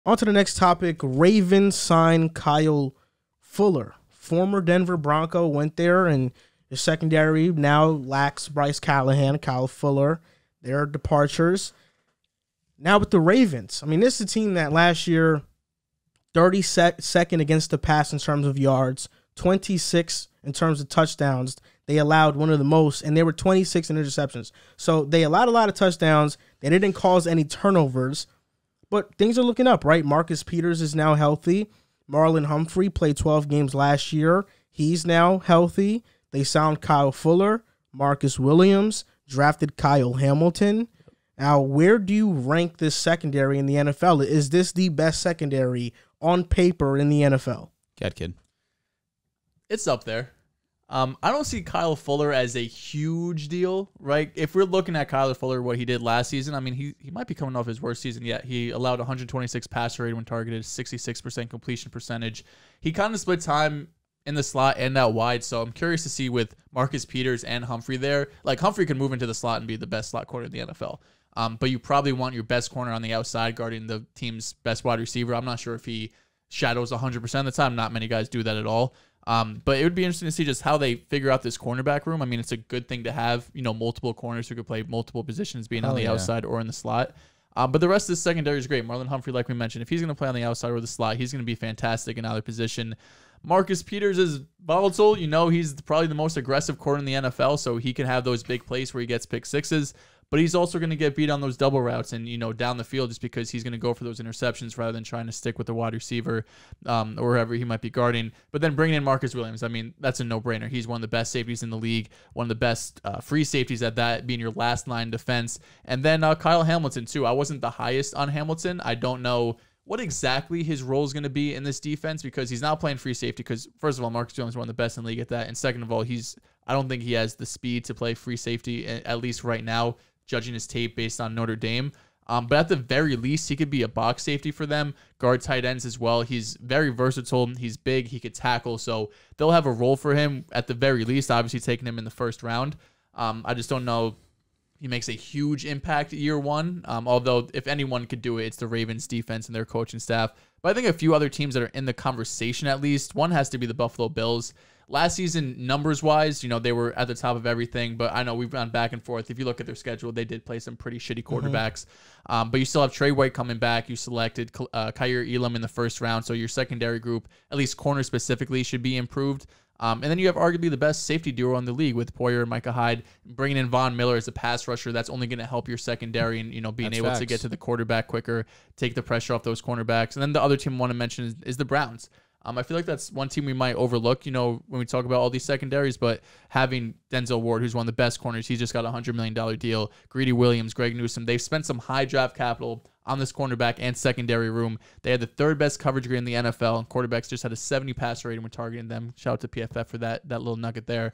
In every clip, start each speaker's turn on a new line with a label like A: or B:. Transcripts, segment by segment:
A: On to the next topic. Ravens sign Kyle Fuller. Former Denver Bronco went there, and the secondary now lacks Bryce Callahan, Kyle Fuller. Their departures. Now with the Ravens. I mean, this is a team that last year, 32nd against the pass in terms of yards, 26 in terms of touchdowns. They allowed one of the most, and they were 26 in interceptions. So they allowed a lot of touchdowns. They didn't cause any turnovers, but things are looking up, right? Marcus Peters is now healthy. Marlon Humphrey played 12 games last year. He's now healthy. They signed Kyle Fuller, Marcus Williams, drafted Kyle Hamilton. Now, where do you rank this secondary in the NFL? Is this the best secondary on paper in the NFL?
B: Cat kid.
C: It's up there. I don't see Kyle Fuller as a huge deal, right? If we're looking at Kyle Fuller, what he did last season, I mean, he might be coming off his worst season yet. He allowed 126 passer rate when targeted, 66% completion percentage. He kind of split time in the slot and out wide, so I'm curious to see with Marcus Peters and Humphrey there. Like, Humphrey can move into the slot and be the best slot corner in the NFL. But you probably want your best corner on the outside guarding the team's best wide receiver. I'm not sure if he shadows 100% of the time. Not many guys do that at all. But it would be interesting to see just how they figure out this cornerback room. I mean, it's a good thing to have, multiple corners who could play multiple positions, being on the outside or in the slot. But the rest of the secondary is great. Marlon Humphrey, like we mentioned, if he's going to play on the outside or the slot, he's going to be fantastic in either position. Marcus Peters is volatile. He's probably the most aggressive corner in the NFL, so he can have those big plays where he gets pick sixes. But he's also going to get beat on those double routes and, down the field just because he's going to go for those interceptions rather than trying to stick with the wide receiver or wherever he might be guarding. But then bringing in Marcus Williams, I mean, that's a no-brainer. He's one of the best safeties in the league, one of the best free safeties at that, being your last line defense. And then Kyle Hamilton, too. I wasn't the highest on Hamilton. I don't know what exactly his role is going to be in this defense because he's not playing free safety because, first of all, Marcus Williams is one of the best in the league at that. And second of all, I don't think he has the speed to play free safety, at least right now, judging his tape based on Notre Dame. But at the very least, he could be a box safety for them, guard tight ends as well. He's very versatile. He's big. He could tackle. So they'll have a role for him at the very least, obviously taking him in the first round. I just don't know. He makes a huge impact year one, although if anyone could do it, it's the Ravens defense and their coaching staff. But I think a few other teams that are in the conversation at least. One has to be the Buffalo Bills. Last season, numbers-wise, they were at the top of everything, but I know we've gone back and forth. If you look at their schedule, they did play some pretty shitty quarterbacks. But you still have Trey White coming back. You selected Kyer Elam in the first round, so your secondary group, at least corner specifically, should be improved. And then you have arguably the best safety duo in the league with Poyer and Micah Hyde. Bringing in Von Miller as a pass rusher, that's only going to help your secondary and, being able to get to the quarterback quicker, take the pressure off those cornerbacks. And then the other team I want to mention is the Browns. I feel like that's one team we might overlook, when we talk about all these secondaries, but having Denzel Ward, who's one of the best corners, he's just got a $100 million deal. Greedy Williams, Greg Newsome, they've spent some high draft capital on this cornerback and secondary room. They had the third best coverage grade in the NFL, and quarterbacks just had a 70 passer rating when targeting them. Shout out to PFF for that little nugget there.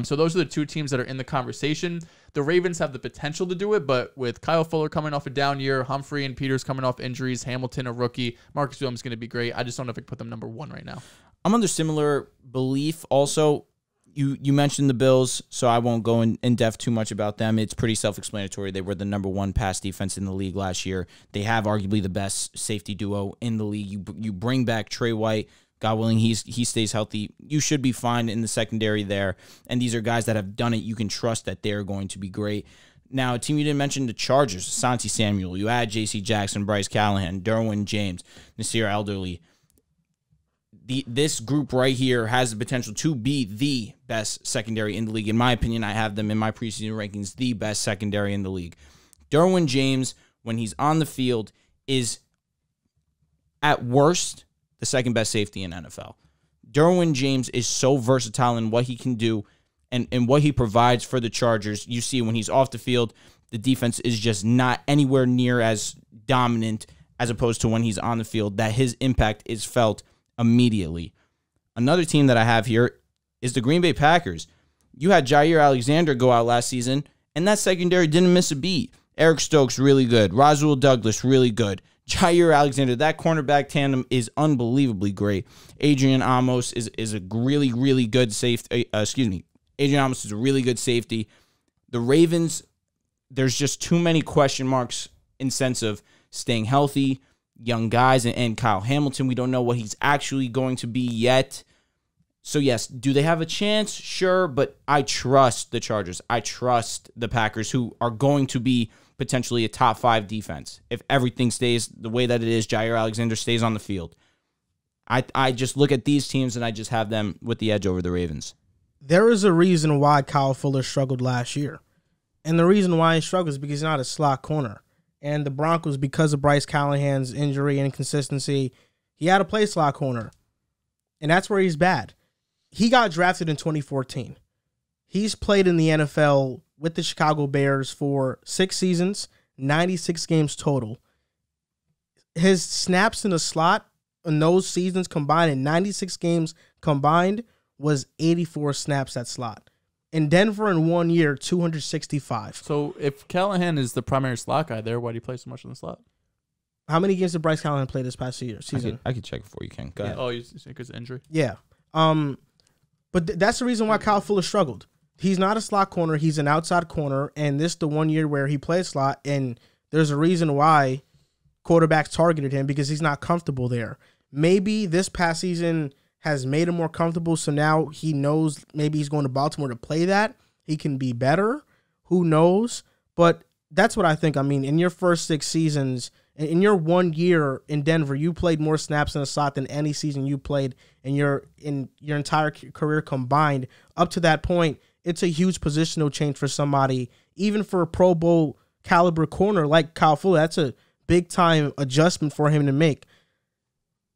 C: So those are the two teams that are in the conversation. The Ravens have the potential to do it, but with Kyle Fuller coming off a down year, Humphrey and Peters coming off injuries, Hamilton a rookie, Marcus Williams is going to be great. I just don't know if I can put them number one right now.
B: I'm under similar belief also. You mentioned the Bills, so I won't go in depth too much about them. It's pretty self-explanatory. They were the number one pass defense in the league last year. They have arguably the best safety duo in the league. You bring back Trey White, God willing, he stays healthy. You should be fine in the secondary there. And these are guys that have done it. You can trust that they're going to be great. Now, a team you didn't mention, the Chargers, Asante Samuel. You add J.C. Jackson, Bryce Callahan, Derwin James, Nasir Elderly. This group right here has the potential to be the best secondary in the league. In my opinion, I have them in my preseason rankings, the best secondary in the league. Derwin James, when he's on the field, is at worst the second best safety in NFL. Derwin James is so versatile in what he can do and what he provides for the Chargers. You see when he's off the field, the defense is just not anywhere near as dominant as opposed to when he's on the field, that his impact is felt immediately. Another team that I have here is the Green Bay Packers. You had Jair Alexander go out last season, and that secondary didn't miss a beat. Eric Stokes, really good. Rasul Douglas, really good. Jair Alexander, that cornerback tandem is unbelievably great. Adrian Amos is a really, really good safety. Adrian Amos is a really good safety. The Ravens, there's just too many question marks in sense of staying healthy, young guys, and Kyle Hamilton, we don't know what he's actually going to be yet. So, yes, do they have a chance? Sure, but I trust the Chargers. I trust the Packers, who are going to be potentially a top 5 defense if everything stays the way that it is. Jair Alexander stays on the field. I just look at these teams, and I just have them with the edge over the Ravens.
A: There is a reason why Kyle Fuller struggled last year. And the reason why he struggles is because he's not a slot corner. And the Broncos, because of Bryce Callahan's injury and inconsistency, he had to play slot corner. And that's where he's bad. He got drafted in 2014. He's played in the NFL with the Chicago Bears for 6 seasons, 96 games total. His snaps in the slot in those seasons combined, in 96 games combined, was 84 snaps at slot. In Denver in 1 year, 265.
C: So if Callahan is the primary slot guy there, why do you play so much in the slot?
A: How many games did Bryce Callahan play this past season?
B: I could check it for you, Ken. Go ahead.
C: Oh, because of injury?
A: Yeah. But that's the reason why Kyle Fuller struggled. He's not a slot corner. He's an outside corner, and this the 1 year where he played slot, and there's a reason why quarterbacks targeted him, because he's not comfortable there. Maybe this past season has made him more comfortable, so now he knows maybe he's going to Baltimore to play that. He can be better. Who knows? But that's what I think. I mean, in your first 6 seasons, in your 1 year in Denver, you played more snaps in the slot than any season you played in your entire career combined. Up to that point, it's a huge positional change for somebody, even for a Pro Bowl caliber corner like Kyle Fuller. That's a big-time adjustment for him to make.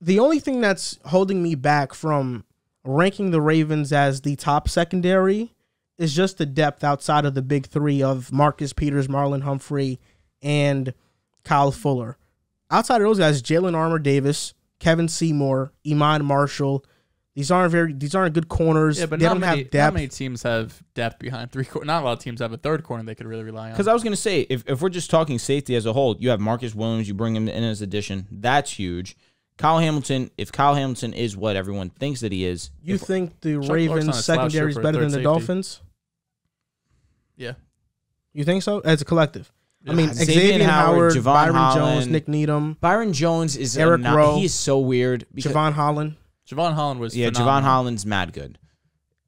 A: The only thing that's holding me back from ranking the Ravens as the top secondary is just the depth outside of the big 3 of Marcus Peters, Marlon Humphrey, and Kyle Fuller. Outside of those guys, Jalen Armour-Davis, Kevin Seymour, Iman Marshall. These aren't good corners.
C: Yeah, but
A: they don't have depth.
C: Not many teams have depth behind 3 corners. Not a lot of teams have a third corner they could really rely on.
B: Because I was going to say, if we're just talking safety as a whole, you have Marcus Williams, you bring him in as addition. That's huge. Kyle Hamilton, if Kyle Hamilton is what everyone thinks that he is.
A: You think the Ravens secondary is better than the Dolphins?
C: Yeah.
A: You think so? As a collective?
C: Yeah.
A: I mean,
B: Xavier
A: Howard,
B: Javon
A: Byron
B: Holland,
A: Jones, Nick Needham.
B: Byron Jones is
A: Eric Rowe.
B: He is so weird.
A: Javon Holland.
C: Javon Holland was
B: phenomenal. Javon Holland's mad good.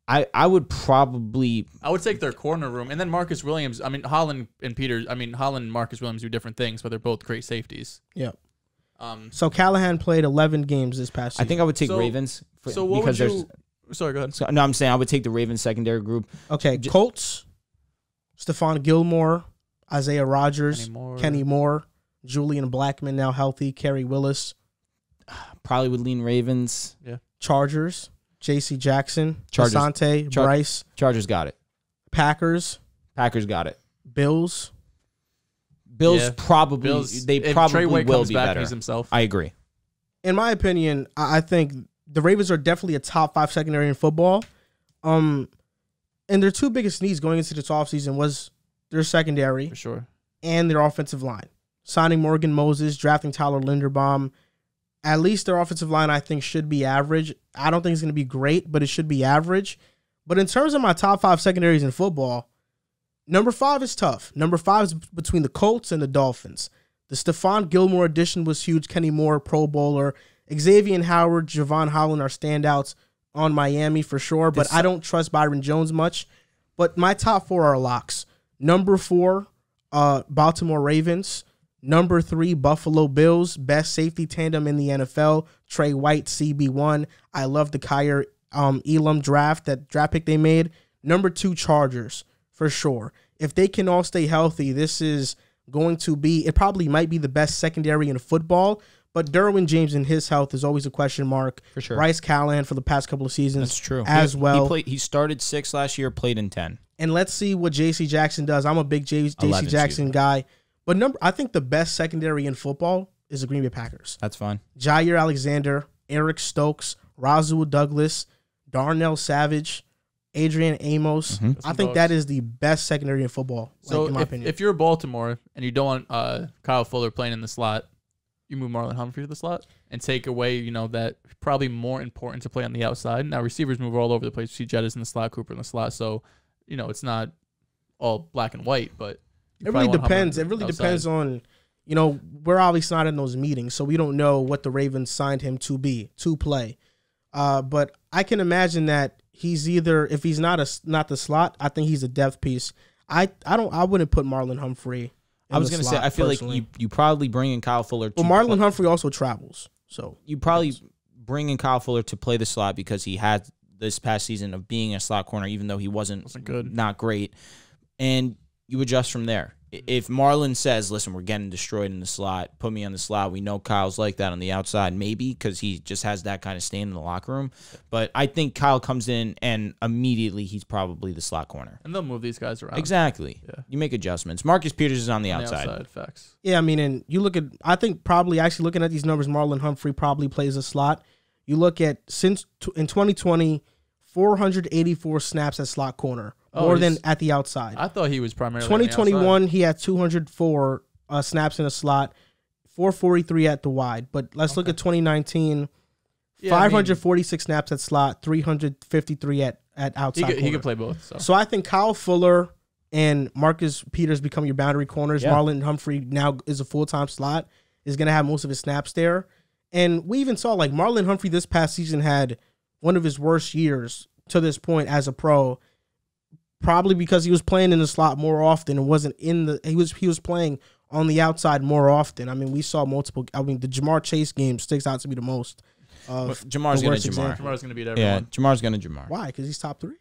B: I would probably...
C: I would take their corner room. And then Marcus Williams. I mean, Holland and Marcus Williams do different things, but they're both great safeties.
A: Yeah. So Callahan played 11 games this past season.
B: I think I would take Ravens.
C: So what would you... Sorry, go ahead.
B: No, I'm saying I would take the Ravens secondary group.
A: Okay, Colts, Stephon Gilmore, Isaiah Rodgers, Kenny Moore, Julian Blackmon now healthy, Kerry Willis.
B: Probably would lean Ravens.
C: Yeah.
A: Chargers, J.C. Jackson,
B: Chargers.
A: Asante, Bryce.
B: Chargers got it.
A: Packers
B: got it.
A: Bills.
B: They probably
C: Trey White
B: will
C: comes
B: be
C: back,
B: better.
C: he's himself.
B: I agree.
A: In my opinion, I think the Ravens are definitely a top 5 secondary in football. And their 2 biggest needs going into this offseason was their secondary
C: For sure.
A: and their offensive line. Signing Morgan Moses, drafting Tyler Linderbaum. At least their offensive line, I think, should be average. I don't think it's going to be great, but it should be average. But in terms of my top 5 secondaries in football, number 5 is tough. Number 5 is between the Colts and the Dolphins. The Stephon Gilmore addition was huge. Kenny Moore, Pro Bowler. Xavier Howard, Javon Holland are standouts on Miami for sure, but I don't trust Byron Jones much. But my top 4 are locks. Number 4, Baltimore Ravens. Number 3, Buffalo Bills. Best safety tandem in the NFL. Trey White, CB1. I love the Kyer Elam draft pick they made. Number 2, Chargers, for sure. If they can all stay healthy, this is going to be, it probably might be the best secondary in football, but Derwin James and his health is always a question mark.
B: For sure.
A: Bryce Callahan for the past couple of seasons.
B: That's true.
A: As well.
B: He started 6 last year, played in 10.
A: And let's see what J.C. Jackson does. I'm a big J.C. Jackson guy. But I think the best secondary in football is the Green Bay Packers.
B: That's fine.
A: Jair Alexander, Eric Stokes, Rasul Douglas, Darnell Savage, Adrian Amos.
B: Mm-hmm.
A: I think that is the best secondary in football,
C: So
A: in my opinion.
C: if you're Baltimore and you don't want Kyle Fuller playing in the slot, you move Marlon Humphrey to the slot and take away, that probably more important to play on the outside. Now, receivers move all over the place. You see Jettis in the slot, Cooper in the slot. So, it's not all black and white, but
A: it really depends. It really depends on, you know, we're obviously not in those meetings, so we don't know what the Ravens signed him to play. But I can imagine that he's either, if he's not the slot, I think he's a depth piece. I wouldn't put Marlon Humphrey.
B: I was going to say, I feel like you probably bring in Kyle Fuller.
A: Well, Marlon Humphrey also travels, so
B: you probably bring in Kyle Fuller to play the slot because he had this past season of being a slot corner, even though he wasn't good, not great, and you adjust from there. If Marlon says, listen, we're getting destroyed in the slot, put me on the slot. We know Kyle's like that on the outside, maybe, because he just has that kind of stand in the locker room. But I think Kyle comes in, and immediately he's probably the slot corner.
C: And they'll move these guys around.
B: Exactly.
C: Yeah.
B: You make adjustments. Marcus Peters is on the outside.
C: Facts.
A: Yeah, I mean, and you look at, I think probably actually looking at these numbers, Marlon Humphrey probably plays a slot. You look at, since in 2020, 484 snaps at slot corner. More than at the outside.
C: I thought he was primarily
A: 2021, he had 204 snaps in a slot, 443 at the wide. But let's look at 2019, 546 snaps at slot, 353 at outside.
C: He could play both.
A: So I think Kyle Fuller and Marcus Peters become your boundary corners. Yeah. Marlon Humphrey now is a full-time slot, is going to have most of his snaps there. And we even saw, like, Marlon Humphrey this past season had one of his worst years to this point as a pro. Probably because he was playing in the slot more often and wasn't in the he was playing on the outside more often. I mean, we saw multiple. I mean, the Jamar Chase game sticks out to me the most.
B: Jamar's going to Jamar.
C: Jamar's going to beat everyone.
B: Yeah, Jamar's going to Jamar.
A: Why? Because he's top 3.